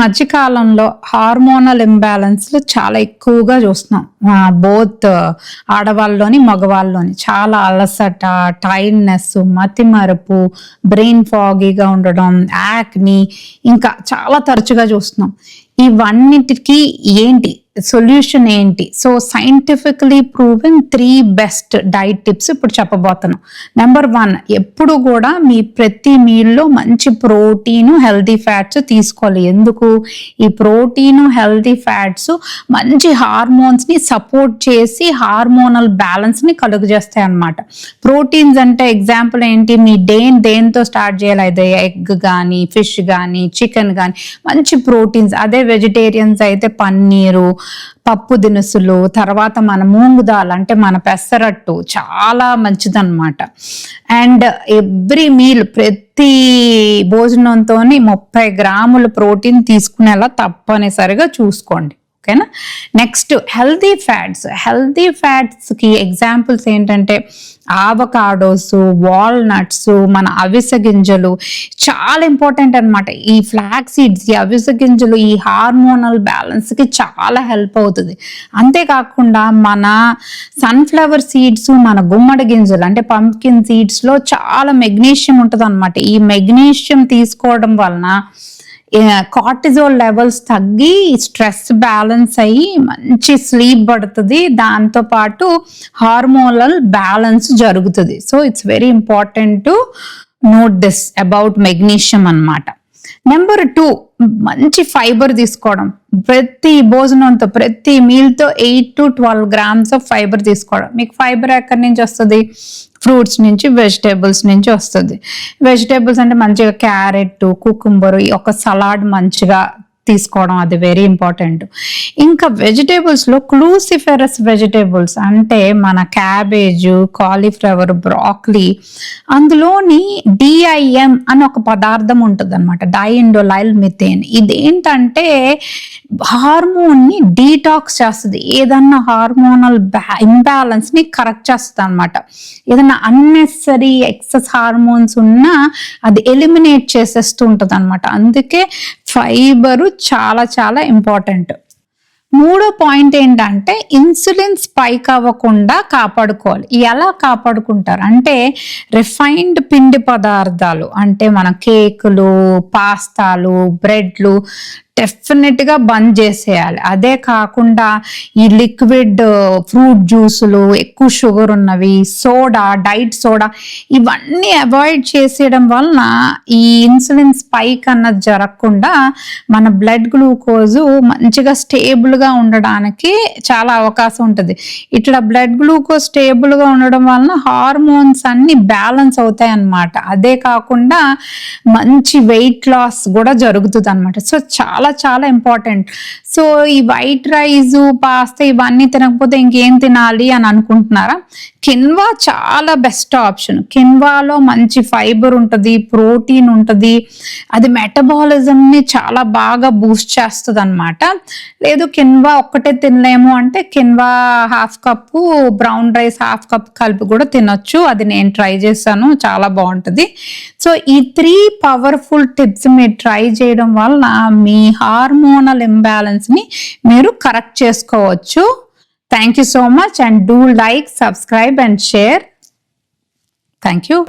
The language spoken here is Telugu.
మధ్య కాలంలో హార్మోనల్ ఇంబ్యాలెన్స్లు చాలా ఎక్కువగా చూస్తున్నాం. బోత్ ఆడవాళ్ళలోని మగవాళ్ళలోని చాలా అలసట, టైర్డ్నెస్, మతిమరుపు, బ్రెయిన్ ఫాగీగా ఉండడం, యాక్ని ఇంకా చాలా తరచుగా చూస్తున్నాం. ఇవన్నిటికీ ఏంటి సొల్యూషన్ ఏంటి? So scientifically proven 3 best diet tips ఇప్పుడు చెప్పబోతున్నాం. నెంబర్ 1, ఎప్పుడు కూడా మీ ప్రతి మీల్లో మంచి ప్రోటీను, హెల్దీ ఫ్యాట్స్ తీసుకోవాలి. ఎందుకు? ఈ ప్రోటీను, హెల్దీ ఫ్యాట్స్ మంచి హార్మోన్స్ని సపోర్ట్ చేసి హార్మోనల్ బ్యాలెన్స్ని కలుగజేస్తాయి అన్నమాట. ప్రోటీన్స్ అంటే ఎగ్జాంపుల్ ఏంటి? మీ దేంతో స్టార్ట్ చేయాలి? అయితే ఎగ్ కానీ, ఫిష్ కానీ, చికెన్ కానీ మంచి ప్రోటీన్స్. అదే వెజిటేరియన్స్ అయితే పన్నీరు, పప్పు దినుసులు, తర్వాత మన మూంగు దాల్ అంటే మన పెసరట్టు చాలా మంచిదన్నమాట. అండ్ ఎవ్రీ మీల్ ప్రతి భోజనంతో 30 గ్రాముల ప్రోటీన్ తీసుకునేలా తప్పనిసరిగా చూసుకోండి. ఓకేనా? నెక్స్ట్ హెల్దీ ఫ్యాట్స్కి ఎగ్జాంపుల్స్ ఏంటంటే ఆవకాడోస్, వాల్నట్స్, మన అవిసె గింజలు చాలా ఇంపార్టెంట్ అనమాట. ఈ ఫ్లాక్స్ సీడ్స్, ఈ అవిసె గింజలు ఈ హార్మోనల్ బ్యాలెన్స్కి చాలా హెల్ప్ అవుతుంది. అంతేకాకుండా మన సన్ఫ్లవర్ సీడ్స్, మన గుమ్మడి గింజలు అంటే పంప్కిన్ సీడ్స్లో చాలా మెగ్నీషియం ఉంటుంది అనమాట. ఈ మెగ్నీషియం తీసుకోవడం వలన కార్టిజోల్ లెవెల్స్ తగ్గి స్ట్రెస్ బ్యాలెన్స్ అయ్యి మంచి స్లీప్ పడుతుంది. దాంతోపాటు హార్మోనల్ బ్యాలెన్స్ జరుగుతుంది. So it's very important to note this about magnesium అన్నమాట. నెంబర్ 2, మంచి ఫైబర్ తీసుకోవడం. ప్రతి భోజనంతో, ప్రతి మీల్తో 8 to 12 grams ఆఫ్ ఫైబర్ తీసుకోవడం. మీకు ఫైబర్ ఎక్కడి నుంచి వస్తుంది? ఫ్రూట్స్ నుంచి, వెజిటేబుల్స్ నుంచి వస్తుంది. వెజిటేబుల్స్ అంటే మంచిగా క్యారెట్, కుకుంబర్, ఒక సలాడ్ మంచిగా తీసుకోవడం, అది వెరీ ఇంపార్టెంట్. ఇంకా వెజిటేబుల్స్లో క్లూసిఫెరస్ వెజిటేబుల్స్ అంటే మన క్యాబేజ్, కాలీఫ్లవర్, బ్రాక్లీ, అందులోని DIM అని ఒక పదార్థం ఉంటుంది అనమాట, డైఇండోలైల్ మిథేన్. ఇదేంటంటే హార్మోన్ని డీటాక్స్ చేస్తుంది. ఏదన్నా హార్మోనల్ ఇంబ్యాలెన్స్ని కరెక్ట్ చేస్తుంది అనమాట. ఏదన్నా అన్నెసరీ ఎక్సెస్ హార్మోన్స్ ఉన్నా అది ఎలిమినేట్ చేసేస్తూ ఉంటుంది అనమాట. అందుకే ఫైబరు చాలా చాలా ఇంపార్టెంట్. 3వ పాయింట్ ఏంటంటే ఇన్సులిన్ స్పైక్ అవ్వకుండా కాపాడుకోవాలి. ఎలా కాపాడుకుంటారు అంటే రిఫైన్డ్ పిండి పదార్థాలు అంటే మన కేకులు, పాస్తాలు, బ్రెడ్లు డెఫినెట్గా బంద్ చేసేయాలి. అదే కాకుండా ఈ లిక్విడ్ ఫ్రూట్ జ్యూసులు, ఎక్కువ షుగర్ ఉన్నవి, డైట్ సోడా ఇవన్నీ అవాయిడ్ చేసేయడం వలన ఈ ఇన్సులిన్ స్పైక్ అన్నది జరగకుండా మన బ్లడ్ గ్లూకోజు మంచిగా స్టేబుల్గా ఉండడానికి చాలా అవకాశం ఉంటుంది. ఇట్లా బ్లడ్ గ్లూకోజ్ స్టేబుల్గా ఉండడం వలన హార్మోన్స్ అన్ని బ్యాలెన్స్ అవుతాయి అన్నమాట. అదే కాకుండా మంచి వెయిట్ లాస్ కూడా జరుగుతుంది అనమాట. సో చాలా చాలా ఇంపార్టెంట్. సో ఈ వైట్ రైస్, పాస్తా ఇవన్నీ తినకపోతే ఇంకేం తినాలి అని అనుకుంటున్నారా? కిన్వా చాలా బెస్ట్ ఆప్షన్. కిన్వాలో మంచి ఫైబర్ ఉంటుంది, ప్రోటీన్ ఉంటుంది. అది మెటబాలిజంని చాలా బాగా బూస్ట్ చేస్తుంది అనమాట. లేదు కిన్వా ఒక్కటే తినలేము అంటే quinoa 1/2 cup, brown rice 1/2 cup కలిపి కూడా తినొచ్చు. అది నేను ట్రై చేశాను, చాలా బాగుంటుంది. సో ఈ 3 పవర్ఫుల్ టిప్స్ మీరు ట్రై చేయడం వలన మీ హార్మోనల్ ఇంబ్యాలెన్స్ని మీరు కరెక్ట్ చేసుకోవచ్చు. Thank you so much and do like, subscribe and share. Thank you.